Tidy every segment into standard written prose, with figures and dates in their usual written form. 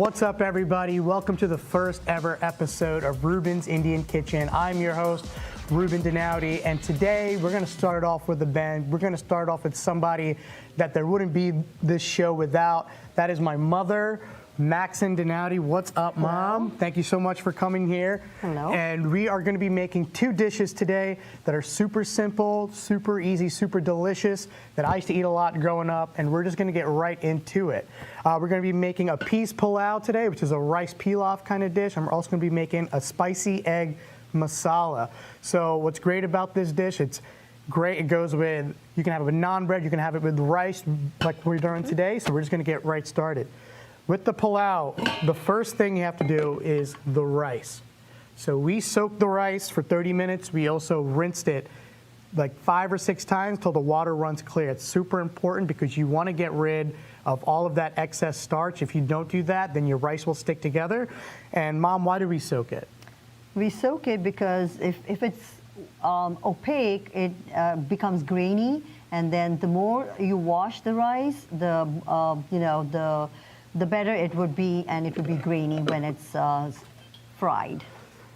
What's up, everybody? Welcome to the first ever episode of Reuben's Indian Kitchen. I'm your host, Reuben Dinaudi, and today we're going to start off with a bang. We're going to start off with somebody that there wouldn't be this show without. That is my mother, Maxon Dinaudi. What's up, Mom? Hello. Thank you so much for coming here. Hello. And we are going to be making two dishes today that are super simple, super easy, super delicious, that I used to eat a lot growing up, and we're just going to get right into it. We're going to be making a peas pilau today, which is a rice pilaf kind of dish, and we're also going to be making a spicy egg masala. So what's great about this dish, it's great. It goes with, you can have it with naan bread, you can have it with rice like we're doing today, so we're just going to get right started. With the pilau, the first thing you have to do is the rice. So we soaked the rice for 30 minutes. We also rinsed it like 5 or 6 times till the water runs clear. It's super important because you want to get rid of all of that excess starch. If you don't do that, then your rice will stick together. And Mom, why do we soak it? We soak it because if it's opaque, it becomes grainy, and then the more you wash the rice, the better it would be, and it would be grainy when it's fried.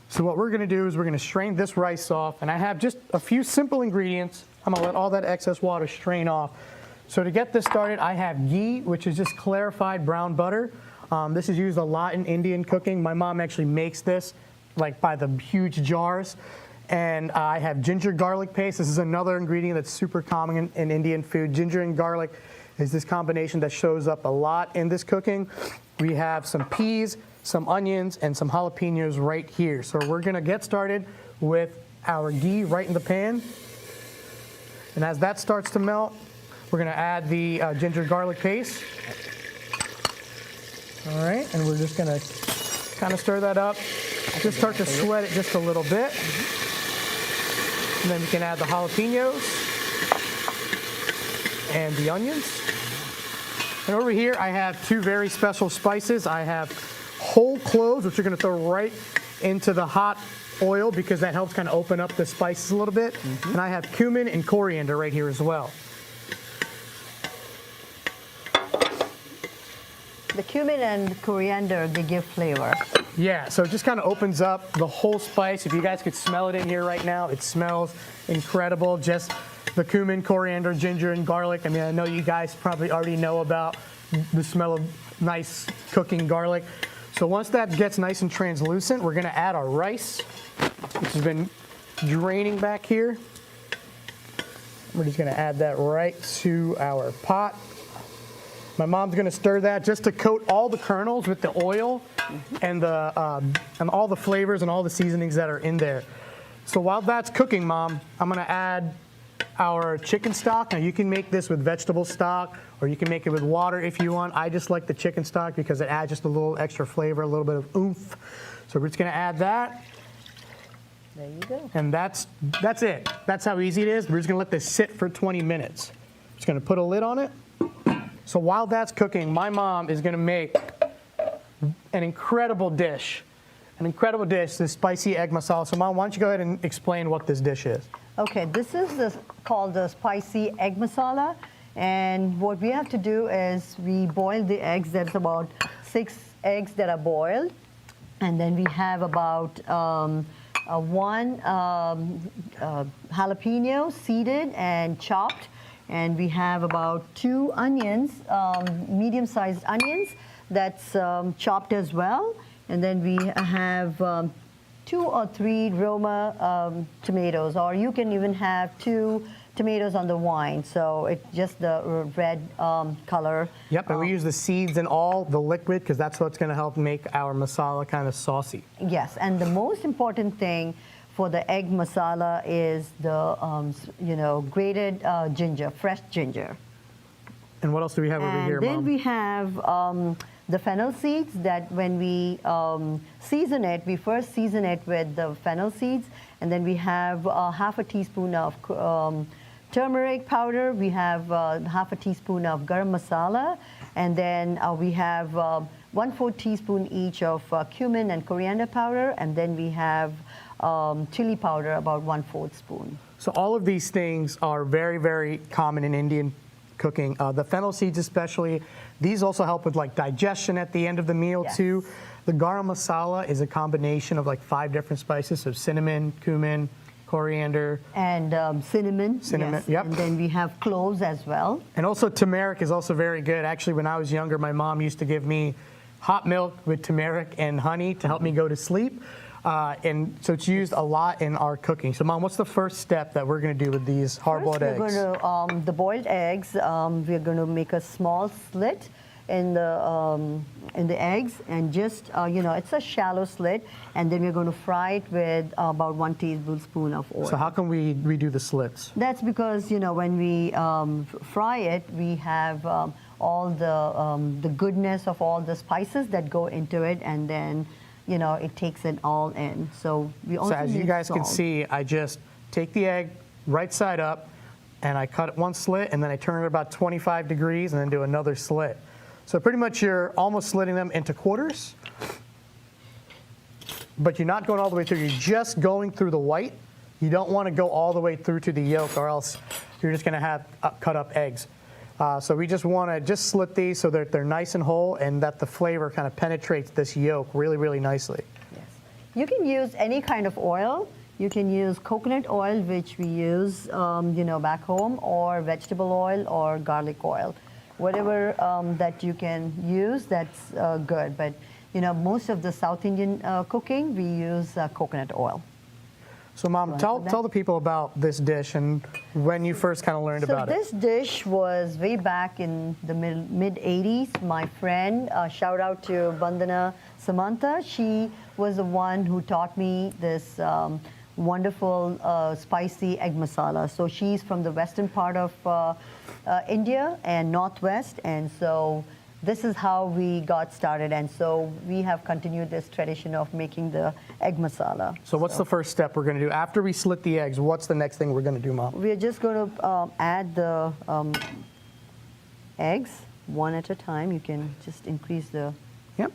So what we're going to do is we're going to strain this rice off, and I have just a few simple ingredients. I'm going to let all that excess water strain off. So to get this started, I have ghee, which is just clarified brown butter. This is used a lot in Indian cooking. My mom actually makes this like by the huge jars. And I have ginger garlic paste. This is another ingredient that's super common in Indian food. Ginger and garlic is this combination that shows up a lot in this cooking. We have some peas, some onions, and some jalapenos right here. So we're gonna get started with our ghee right in the pan. And as that starts to melt, we're gonna add the ginger garlic paste. All right, and we're just gonna kind of stir that up. Just start to sweat it just a little bit. And then we can add the jalapenos and the onions. And over here, I have 2 very special spices. I have whole cloves, which you're going to throw right into the hot oil because that helps kind of open up the spices a little bit. And I have cumin and coriander right here as well. The cumin and coriander, they give flavor. Yeah, so it just kind of opens up the whole spice. If you guys could smell it in here right now, it smells incredible. Just the cumin, coriander, ginger, and garlic. I mean, I know you guys probably already know about the smell of nice cooking garlic. So once that gets nice and translucent, we're going to add our rice, which has been draining back here. We're just going to add that right to our pot. My mom's going to stir that just to coat all the kernels with the oil and all the flavors and all the seasonings that are in there. So while that's cooking, Mom, I'm going to add our chicken stock. Now you can make this with vegetable stock, or you can make it with water if you want. I just like the chicken stock because it adds just a little extra flavor, a little bit of oomph. So we're just going to add that. There you go. And that's it. That's how easy it is. We're just going to let this sit for 20 minutes. Just going to put a lid on it. So while that's cooking, my mom is going to make an incredible dish, this spicy egg masala. So Mom, why don't you go ahead and explain what this dish is? Okay, this is called the spicy egg masala, and what we have to do is we boil the eggs. There's about 6 eggs that are boiled, and then we have about 1 jalapeno seeded and chopped. And we have about 2 onions, medium-sized onions, that's chopped as well. And then we have 2 or 3 Roma tomatoes, or you can even have 2 tomatoes on the vine. So it's just the red color. Yep, and we use the seeds and all the liquid because that's what's going to help make our masala kind of saucy. Yes, and the most important thing for the egg masala is the grated ginger, fresh ginger. And what else do we have over here, And then Mom? we have the fennel seeds that when we season it, we first season it with the fennel seeds, and then we have half a teaspoon of turmeric powder, we have half a teaspoon of garam masala, and then we have 1/4 teaspoon each of cumin and coriander powder, and then we have chili powder, about 1/4 spoon. So all of these things are very, very common in Indian cooking. The fennel seeds especially, These also help with like digestion at the end of the meal Yes. too. The garam masala is a combination of like 5 different spices, so cinnamon, cumin, coriander. And cinnamon. Cinnamon, yes. yep. And then we have cloves as well. And also turmeric is also very good. Actually, when I was younger, my mom used to give me hot milk with turmeric and honey to help me go to sleep. And so it's used a lot in our cooking. So Mom, what's the first step that we're gonna do with these hard-boiled eggs? We're going to, the boiled eggs, we're going to make a small slit in the eggs, and just, it's a shallow slit, and then we're going to fry it with about 1 tablespoon of oil. So how can we redo the slits? That's because, when we fry it, we have all the goodness of all the spices that go into it, and then, it takes it all in. So we also So as you need guys can salt. see, I just take the egg right side up, and I cut it 1 slit, and then I turn it about 25 degrees, and then do another slit. So pretty much you're almost slitting them into quarters, but you're not going all the way through. You're just going through the white. You don't want to go all the way through to the yolk, or else you're just going to have cut up eggs. So we just want to just slit these so that they're nice and whole, and that the flavor kind of penetrates this yolk really, really nicely. Yes. You can use any kind of oil. You can use coconut oil, which we use, back home, or vegetable oil or garlic oil. Whatever that you can use, that's good. But, most of the South Indian cooking, we use coconut oil. So Mom, tell the people about this dish and when you first kind of learned about it. So this dish was way back in the mid-80s. My friend, shout out to Bandana Samantha, she was the one who taught me this wonderful spicy egg masala. So she's from the western part of India and northwest, and so this is how we got started, and so we have continued this tradition of making the egg masala. So what's the first step we're going to do? After we slit the eggs, what's the next thing we're going to do, Mom? We're just going to add the eggs one at a time. You can just increase the... Yep.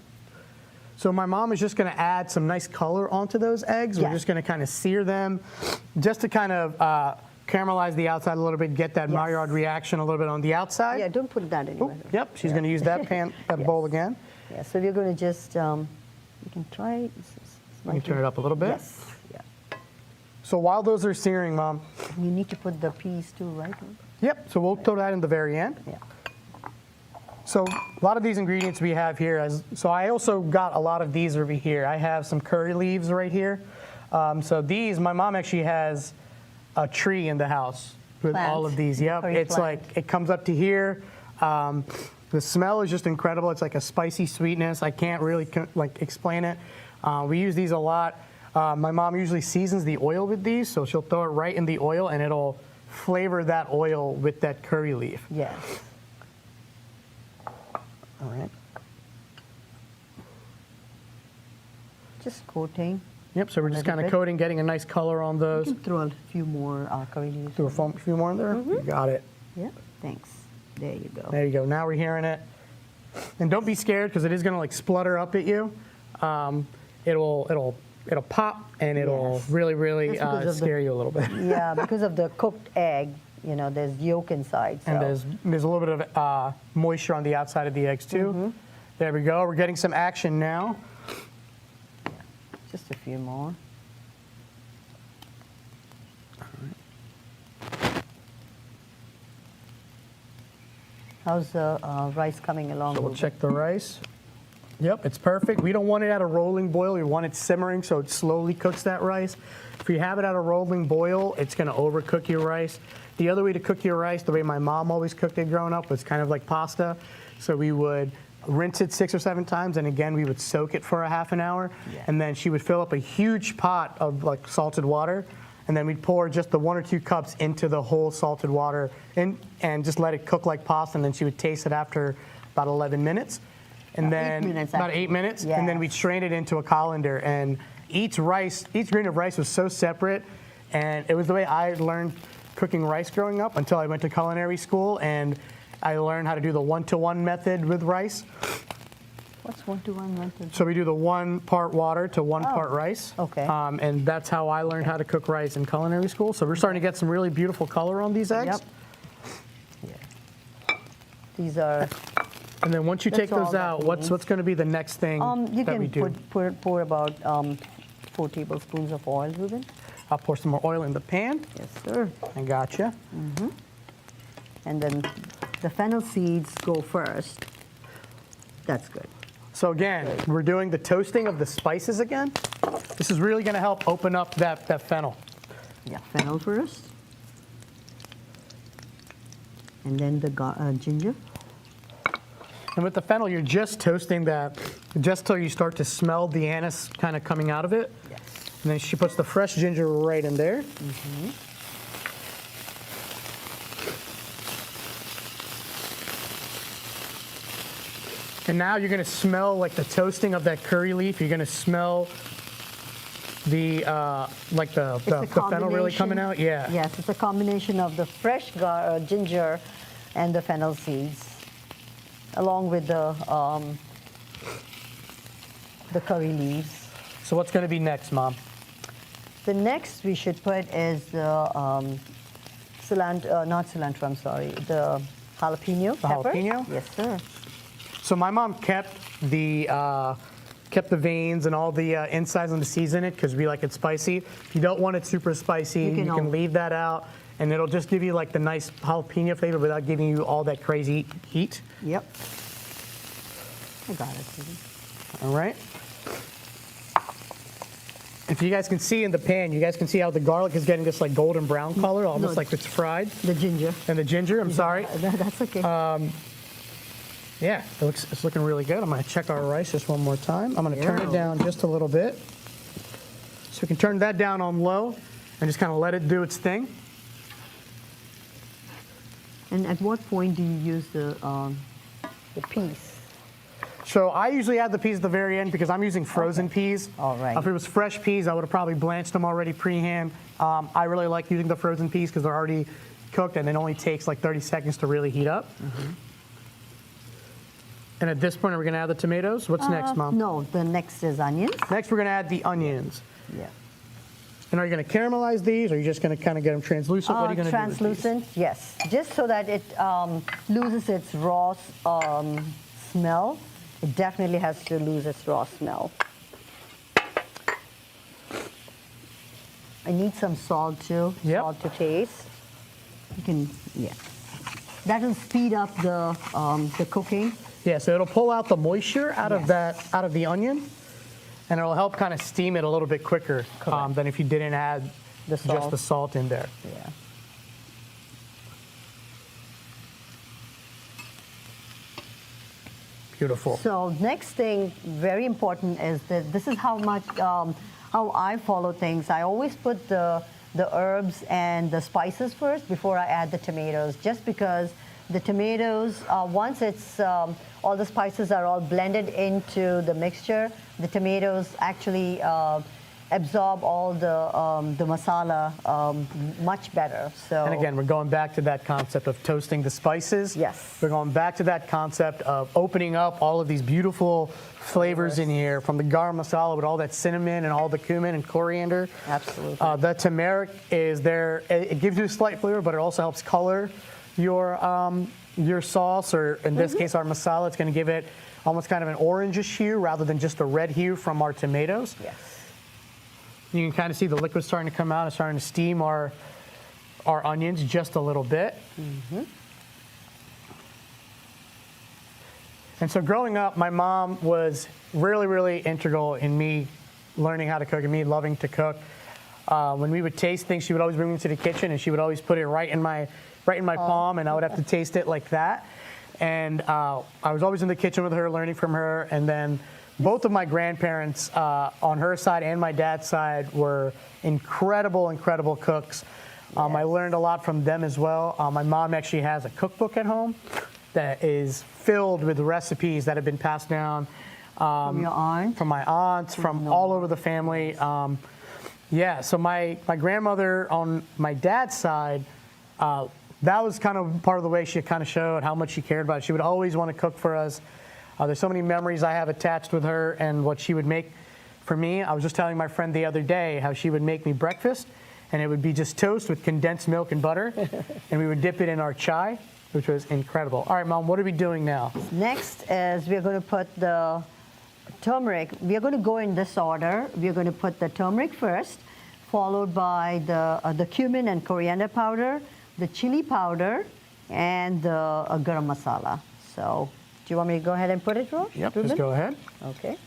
So my mom is just going to add some nice color onto those eggs. Yes. We're just going to kind of sear them just to kind of caramelize the outside a little bit, get that Yes. Maillard reaction a little bit on the outside. Yeah, don't put that anywhere. Yep, she's going to use that pan, that Yes. bowl again. Yeah, so we're going to just, you can try it. You can turn it up a little bit. Yes. Yeah. So while those are searing, Mom, You need to put the peas too, right? yep, so we'll throw that in the very end. Yeah. So a lot of these ingredients we have here, so I also got a lot of these over here. I have some curry leaves right here. So these, my mom actually has a tree in the house with Plant. all of these. Yep, Curry it's plant. like, it comes up to here. The smell is just incredible. It's like a spicy sweetness. I can't really explain it. We use these a lot. My mom usually seasons the oil with these, so she'll throw it right in the oil and it'll flavor that oil with that curry leaf. Yes. All right. Just coating. Yep, so we're just Little kind of bit. coating, getting a nice color on You those. can throw a few more curry leaves. Do a few more in there? You got it. Yeah, thanks. There you go. There you go. Now we're hearing it. And don't be scared because it is going to like splutter up at you. It'll pop and it'll Yes. really That's because of scare you a little bit. Yeah, because of the cooked egg, there's yolk inside. So. And there's a little bit of moisture on the outside of the eggs too. There we go. We're getting some action now. Just a few more. How's the rice coming along? So we'll Reuben? check the rice. Yep, it's perfect. We don't want it at a rolling boil. We want it simmering so it slowly cooks that rice. If you have it at a rolling boil, it's going to overcook your rice. The other way to cook your rice, the way my mom always cooked it growing up, was kind of like pasta. So we would rinse it 6 or 7 times, and again, we would soak it for a half an hour. Yeah. And then she would fill up a huge pot of like salted water, and then we'd pour just the 1 or 2 cups into the whole salted water and just let it cook like pasta, and then she would taste it after about 11 minutes. And About 8 then minutes, about actually. 8 minutes, and then Yes. we'd strain it into a colander. And each grain of rice was so separate, and it was the way I learned cooking rice growing up until I went to culinary school, and I learned how to do the 1-to-1 method with rice. What's 1-to-1 method? So we do the 1 part water to 1 part rice. Okay. And that's how I learned how to cook rice in culinary school. So we're starting to get some really beautiful color on these eggs. Yep. Yeah. These are And then once you That's take those all that out, what's means. going to be the next thing You that we can do? pour about 4 tablespoons of oil, Reuben. I'll pour some more oil in the pan. Yes, sir. I gotcha. And then the fennel seeds go first. That's good. So again, we're doing the toasting of the spices again. This is really going to help open up that fennel. Yeah, fennel first. And then the ginger. And with the fennel, you're just toasting that just till you start to smell the anise kind of coming out of it. Yes. And then she puts the fresh ginger right in there. And now you're going to smell like the toasting of that curry leaf. You're going to smell the like the fennel really coming out. Yeah. Yes, it's a combination of the fresh ginger and the fennel seeds, along with the curry leaves. So what's going to be next, Mom? The next we should put is the cilantro, not cilantro, I'm sorry, the jalapeno pepper. Jalapeno? Yes, sir. So my mom kept the veins and all the insides on the season it because we like it spicy. If you don't want it super spicy, you can leave that out, and it'll just give you like the nice jalapeno flavor without giving you all that crazy heat. Yep. I got it, Susan. All right. If you guys can see in the pan, you guys can see how the garlic is getting this like golden brown color, almost like it's fried. The ginger. And the ginger, I'm sorry. That's okay. Yeah, it's looking really good. I'm going to check our rice just one more time. I'm going to turn it down just a little bit. So we can turn that down on low and just kind of let it do its thing. And at what point do you use the peas? So I usually add the peas at the very end because I'm using frozen peas. All right. If it was fresh peas, I would have probably blanched them already pre-hand. I really like using the frozen peas because they're already cooked and it only takes like 30 seconds to really heat up. And at this point, are we going to add the tomatoes? What's next, Mom? No, the next is onions. Next, we're going to add the onions. Yeah. And are you going to caramelize these, or are you just going to kind of get them translucent? What are you going to do with these? Translucent, yes. Just so that it loses its raw smell. It definitely has to lose its raw smell. I need some salt too. Yep. Salt to taste. You can, yeah. That will speed up the cooking. Yeah, so it'll pull out the moisture out of Yes. out of the onion, and it'll help kind of steam it a little bit quicker than if you didn't add just the salt in there. Yeah. Beautiful. So next thing, very important, is that this is how much how I follow things. I always put the herbs and the spices first before I add the tomatoes, just because the tomatoes, once it's all the spices are all blended into the mixture, the tomatoes actually absorb all the masala much better. So. And again, we're going back to that concept of toasting the spices. Yes. We're going back to that concept of opening up all of these beautiful flavors in here, from the garam masala with all that cinnamon and all the cumin and coriander. Absolutely. The turmeric is there. It gives you a slight flavor, but it also helps color your sauce, or in this case, our masala. It's going to give it almost kind of an orangish hue rather than just a red hue from our tomatoes. Yes. You can kind of see the liquid starting to come out. It's starting to steam our onions just a little bit. And so growing up, my mom was really, really integral in me learning how to cook and me loving to cook. When we would taste things, she would always bring me to the kitchen and she would always put it right in my palm, and I would have to taste it like that. And I was always in the kitchen with her, learning from her. And then both of my grandparents on her side and my dad's side were incredible, incredible cooks. I learned a lot from them as well. My mom actually has a cookbook at home that is filled with recipes that have been passed down From your aunt? from my aunts, from all over the family. Yeah, so my grandmother on my dad's side, that was kind of part of the way she kind of showed how much she cared about it. She would always want to cook for us. There's so many memories I have attached with her and what she would make for me. I was just telling my friend the other day how she would make me breakfast, and it would be just toast with condensed milk and butter, and we would dip it in our chai. which was incredible. All right, Mom, what are we doing now? Next is we're going to put the turmeric. We're going to go in this order. We're going to put the turmeric first, followed by the cumin and coriander powder, the chili powder, and the garam masala. So, do you want me to go ahead and put it, Yep, Reuben? just go ahead. Okay.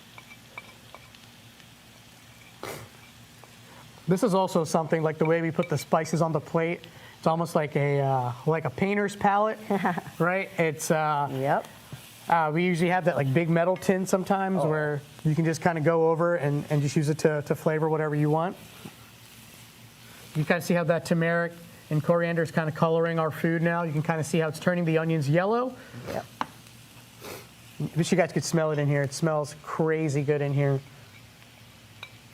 This is also something like the way we put the spices on the plate. It's almost like a painter's palette, right? It's Yep. we usually have that like big metal tin sometimes where you can just kind of go over and just use it to flavor whatever you want. You kind of see how that turmeric and coriander is kind of coloring our food now. You can kind of see how it's turning the onions yellow. Yep. I wish you guys could smell it in here. It smells crazy good in here.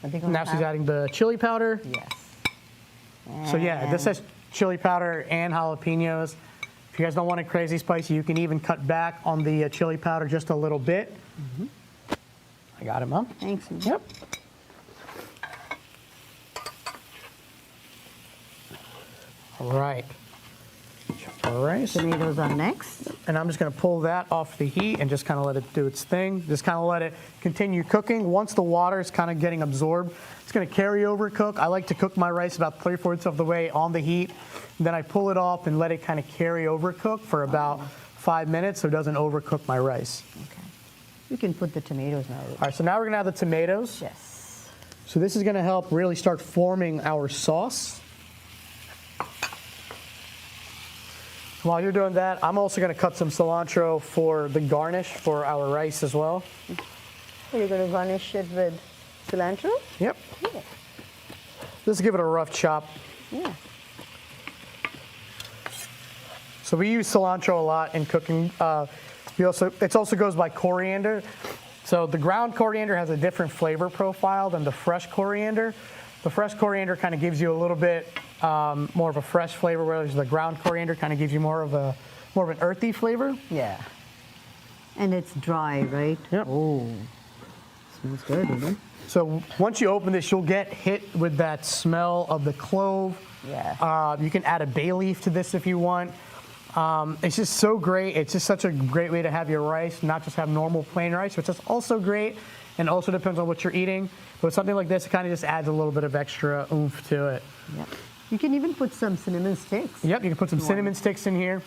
I think Now she's adding the chili powder. Yes. So yeah, this has chili powder and jalapenos. If you guys don't want it crazy spicy, you can even cut back on the chili powder just a little bit. I got it, Mom. Thanks. Yep. All right. All right. Tomatoes are next. And I'm just going to pull that off the heat and just kind of let it do its thing. Just kind of let it continue cooking. Once the water is kind of getting absorbed, it's going to carry over cook. I like to cook my rice about 3/4 of the way on the heat. Then I pull it off and let it kind of carry over cook for about 5 minutes so it doesn't overcook my rice. Okay. You can put the tomatoes now. All right, so now we're going to add the tomatoes. Yes. So this is going to help really start forming our sauce. While you're doing that, I'm also going to cut some cilantro for the garnish for our rice as well. Are you going to garnish it with cilantro? Yep. Yeah. Just give it a rough chop. Yeah. So we use cilantro a lot in cooking. It also goes by coriander. So the ground coriander has a different flavor profile than the fresh coriander. The fresh coriander kind of gives you a little bit more of a fresh flavor, whereas the ground coriander kind of gives you more of an earthy flavor. Yeah. And it's dry, right? Yep. Oh, smells good, isn't it? So once you open this, you'll get hit with that smell of the clove. Yeah. You can add a bay leaf to this if you want. It's just so great. It's just such a great way to have your rice, not just have normal plain rice, which is also great, and also depends on what you're eating. But something like this, it kind of just adds a little bit of extra oomph to it. Yep. You can even put some cinnamon sticks. Yep, you can put some cinnamon sticks in here.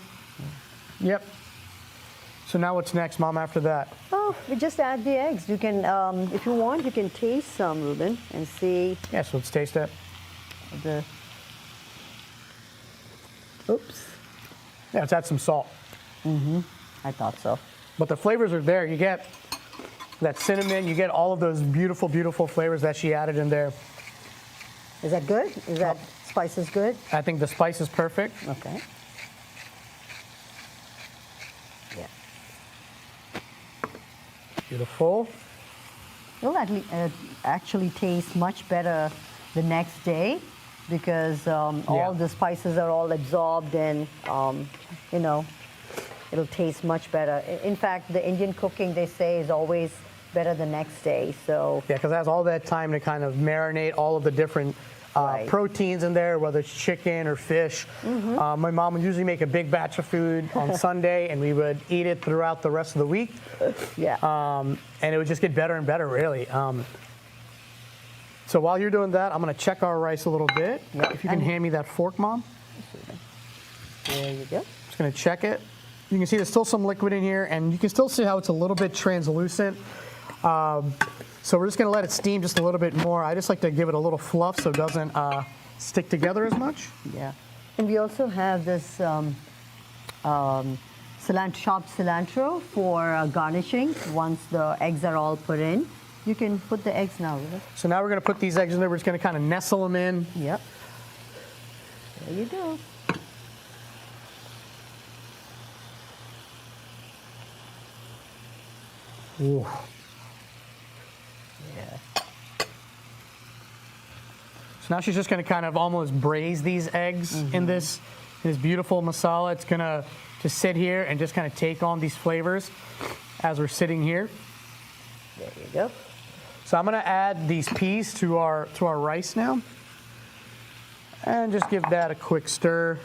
Yep. So now what's next, Mom, after that? Oh, we just add the eggs. You can, if you want, you can taste some, Reuben, and see Yeah, so let's taste it. the. Oops. Yeah, let's add some salt. I thought so. But the flavors are there. You get that cinnamon, you get all of those beautiful, beautiful flavors that she added in there. Is that good? Is that spices good? I think the spice is perfect. Okay. Yeah. Beautiful. It'll actually taste much better the next day because all the spices are all absorbed and, it'll taste much better. In fact, the Indian cooking, they say, is always better the next day. So Yeah, because it has all that time to kind of marinate all of the different Right. proteins in there, whether it's chicken or fish. My mom would usually make a big batch of food on Sunday, and we would eat it throughout the rest of the week. yeah. And it would just get better and better, really. So while you're doing that, I'm going to check our rice a little bit. Yep. If you can hand me that fork, Mom. There you go. Just going to check it. You can see there's still some liquid in here, and you can still see how it's a little bit translucent. So we're just going to let it steam just a little bit more. I just like to give it a little fluff so it doesn't stick together as much. Yeah. And we also have this chopped cilantro for garnishing. Once the eggs are all put in, you can put the eggs now. Really. So now we're going to put these eggs in there. We're just going to kind of nestle them in. Yep. There you go. Ooh. Yeah. So now she's just going to kind of almost braise these eggs in this beautiful masala. It's going to just sit here and just kind of take on these flavors as we're sitting here. There you go. So I'm going to add these peas to our rice now. And just give that a quick stir.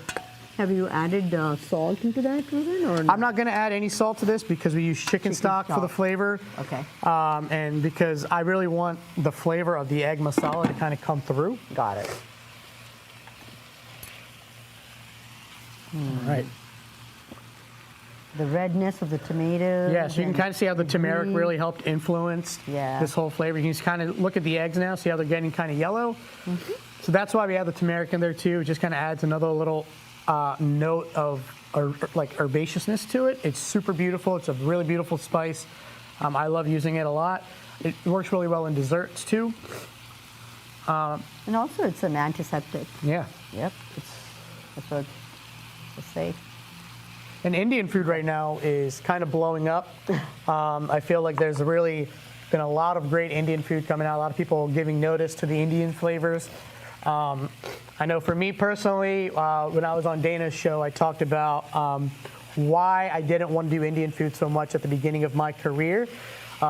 Have you added salt into that, Reuben, or I'm not going to add any salt to this because we use chicken stock for the flavor. Okay. And because I really want the flavor of the egg masala to kind of come through. Got it. All right. The redness of the tomatoes. Yeah, so you can kind of see how the turmeric Ghee. really helped influence this whole flavor. You can just kind of look at the eggs now, see how they're getting kind of yellow. So that's why we have the turmeric in there too. It just kind of adds another little note of like herbaceousness to it. It's super beautiful. It's a really beautiful spice. I love using it a lot. It works really well in desserts too. And also it's an antiseptic. Yeah. Yep. That's what they say. And Indian food right now is kind of blowing up. I feel like there's really been a lot of great Indian food coming out. A lot of people giving notice to the Indian flavors. I know for me personally, when I was on Dana's show, I talked about why I didn't want to do Indian food so much at the beginning of my career,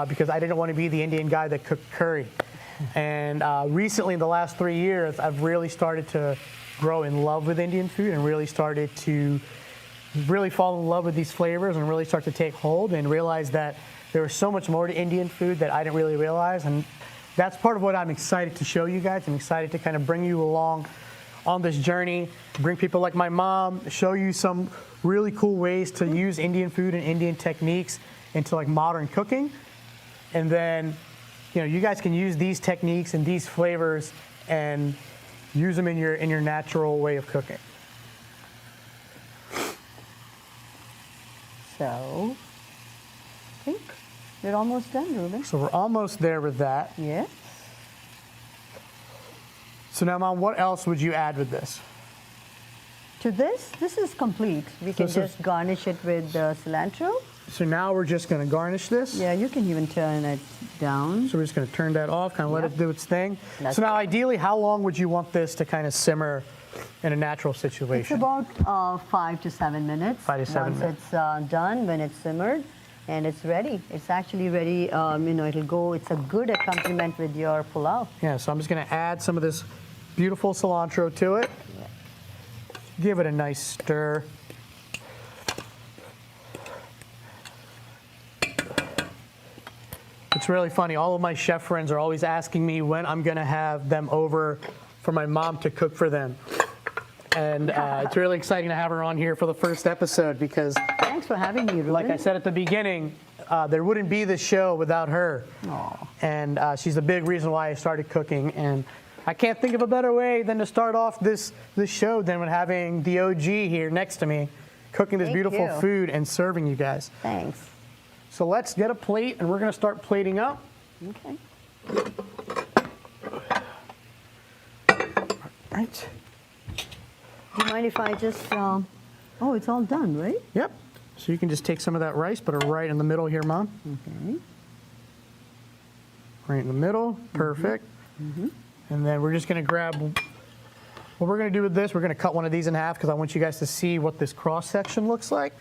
because I didn't want to be the Indian guy that cooked curry. And recently, in the last 3 years, I've really started to grow in love with Indian food and really started to really fall in love with these flavors and really start to take hold and realize that there was so much more to Indian food that I didn't really realize. And that's part of what I'm excited to show you guys. I'm excited to kind of bring you along on this journey, bring people like my mom, show you some really cool ways to use Indian food and Indian techniques into like modern cooking. And then, you know, you guys can use these techniques and these flavors and use them in your natural way of cooking. So, I think we're almost done, Reuben. So we're almost there with that. Yeah. So now, Mom, what else would you add with this? To this is complete. We can just garnish it with cilantro. So now we're just going to garnish this. Yeah, you can even turn it down. So we're just going to turn that off, kind of let it do its thing. That's So now, ideally, how long would you want this to kind of simmer in a natural situation? It's about 5 to 7 minutes. 5 to 7 minutes. Once it's done, when it's simmered, and it's ready. It's actually ready. You know, it'll go. It's a good accompaniment with your pilau. Yeah. So I'm just going to add some of this beautiful cilantro to it. Yeah. Give it a nice stir. It's really funny. All of my chef friends are always asking me when I'm going to have them over for my mom to cook for them. And it's really exciting to have her on here for the first episode because, Thanks for having me, Reuben. like I said at the beginning, there wouldn't be this show without her. Aw. And she's a big reason why I started cooking. And I can't think of a better way than to start off this show than with having the OG here next to me, cooking this Thank beautiful you. food and serving you guys. Thanks. So let's get a plate, and we're going to start plating up. Okay. Right. Do you mind if I just? Oh, it's all done, right? Yep. So you can just take some of that rice, put it right in the middle here, Mom. Okay. Right in the middle. Perfect. And then we're just going to grab, what we're going to do with this, we're going to cut one of these in half because I want you guys to see what this cross section looks like.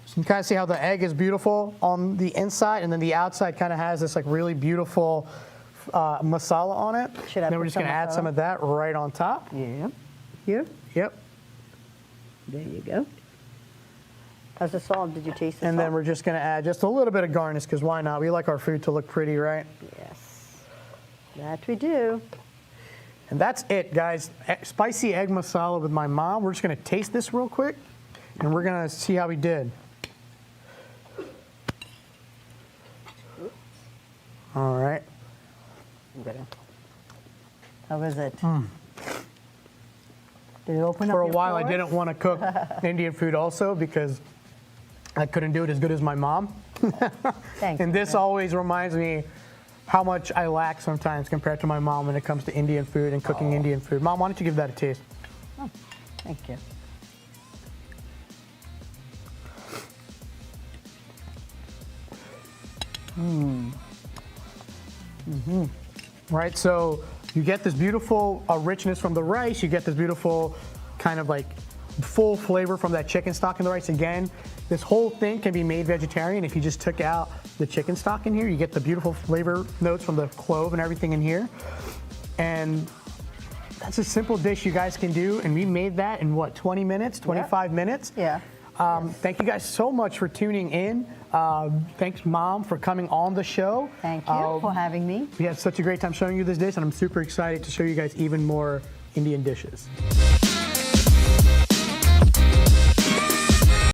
So you can kind of see how the egg is beautiful on the inside, and then the outside kind of has this like really beautiful masala on it. Should I And then we're put just going to some add some masala? of that right on top. Yeah. Here. Yep. There you go. How's the salt? Did you taste the And salt? then we're just going to add just a little bit of garnish because why not? We like our food to look pretty, right? Yes. That we do. And that's it, guys. Spicy egg masala with my mom. We're just going to taste this real quick, and we're going to see how we did. All right. How was it? Did it open up For a your while, I pores? didn't want to cook Indian food also because I couldn't do it as good as my mom. Thanks. And this always reminds me how much I lack sometimes compared to my mom when it comes to Indian food and cooking Indian food. Mom, why don't you give that a taste? Oh, thank you. Right, so you get this beautiful richness from the rice. You get this beautiful kind of like full flavor from that chicken stock in the rice. Again, this whole thing can be made vegetarian. If you just took out the chicken stock in here, you get the beautiful flavor notes from the clove and everything in here. And that's a simple dish you guys can do, and we made that in what, 20 minutes, 25 minutes? Yeah. Thank you guys so much for tuning in. Thanks, Mom, for coming on the show. Thank you for having me. We had such a great time showing you this dish, and I'm super excited to show you guys even more Indian dishes.